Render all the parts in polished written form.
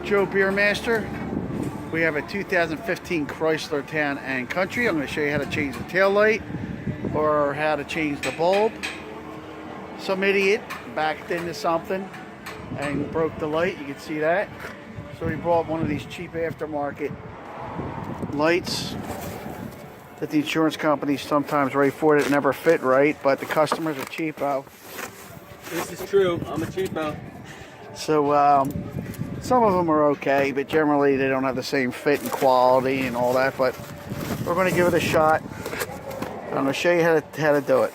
Joe Beermaster. We have a 2015 Chrysler Town Country. I'm going to show you how to change the tail light or how to change the bulb. Some idiot backed into something and broke the light. You can see that. So we bought one of these cheap aftermarket lights that the insurance companies sometimes write for it. It never fit right, but the customers are cheapo. This is true. I'm a cheapo. So some of them are okay, but generally they don't have the same fit and quality and all that. But we're going to give it a shot. I'm going to show you how to do it.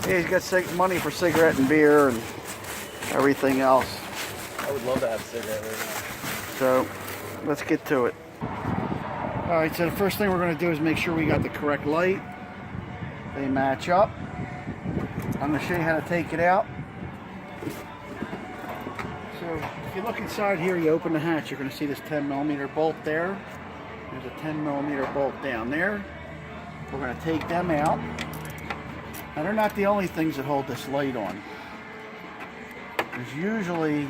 Yeah, he's got money for cigarette and beer and everything else. I would love to have a cigarette right now. So let's get to it. Alright, so the first thing we're going to do is make sure we got the correct light. They match up. I'm going to show you how to take it out. So if you look inside here, you open the hatch, you're going to see this 10mm bolt there. There's a 10mm bolt down there. We're going to take them out. Now they're not the only things that hold this light on. There's usually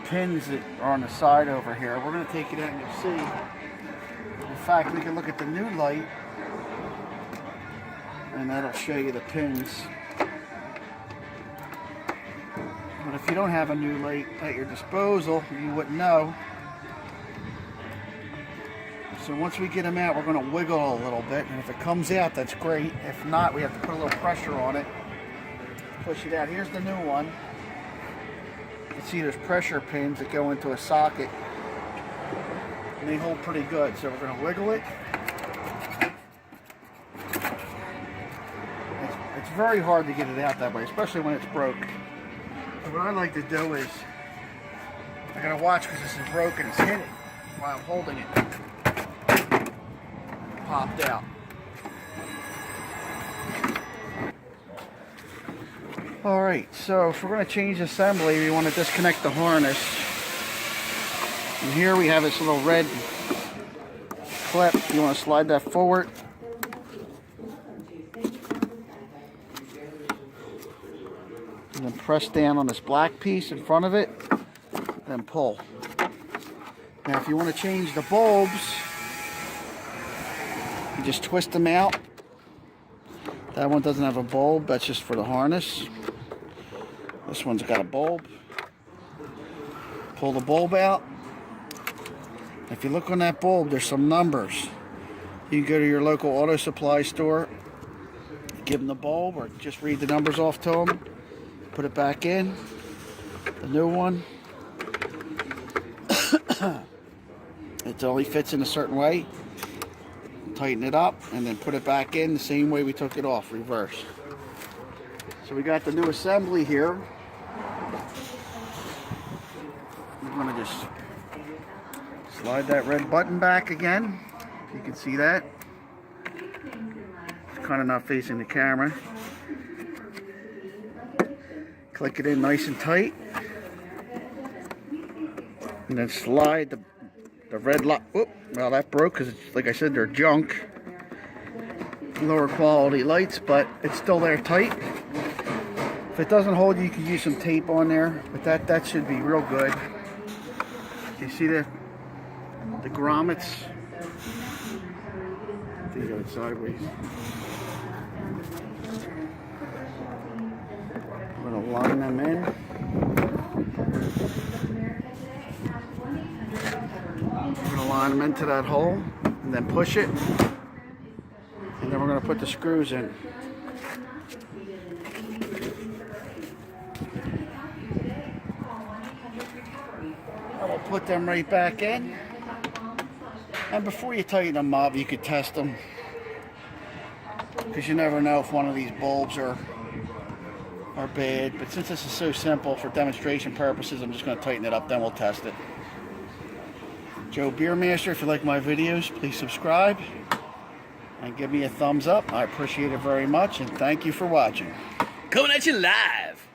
pins that are on the side over here. We're going to take it out and you'll see. In fact, we can look at the new light and that'll show you the pins. But if you don't have a new light at your disposal, you wouldn't know. So once we get them out, we're going to wiggle a little bit, and if it comes out, that's great. If not, we have to put a little pressure on it. Push it out. Here's the new one. You can see there's pressure pins that go into a socket, and they hold pretty good. So we're going to wiggle it. It's very hard to get it out that way, especially when it's broke. So what I like to do is, I got to watch because this is broken. It's hitting while I'm holding it. Popped out. Alright, so if we're going to change assembly, we want to disconnect the harness. And here we have this little red clip. You want to slide that forward. And then press down on this black piece in front of it. Then pull. Now if you want to change the bulbs, you just twist them out. That one doesn't have a bulb, that's just for the harness. This one's got a bulb. Pull the bulb out. If you look on that bulb, there's some numbers. You can go to your local auto supply store, give them the bulb, or just read the numbers off to them. Put it back in. The new one. It only fits in a certain way. Tighten it up and then put it back in the same way we took it off, reverse. So we got the new assembly here. We're going to just slide that red button back again. You can see that. It's kind of not facing the camera. Click it in nice and tight. And then slide the red lock. Whoop, well, that broke because, like I said, they're junk. Lower quality lights, but it's still there tight. If it doesn't hold, you can use some tape on there, but that should be real good. You see the grommets? They go sideways. I'm going to line them in. We're going to line them into that hole and then push it, and then we're going to put the screws in. And we'll put them right back in, and before you tighten them up, you could test them, because you never know if one of these bulbs are bad. But since this is so simple for demonstration purposes, I'm just going to tighten it up, then we'll test it. Joe Beermaster. If you like my videos, please subscribe and give me a thumbs up. I appreciate it very much, and thank you for watching. Coming at you live.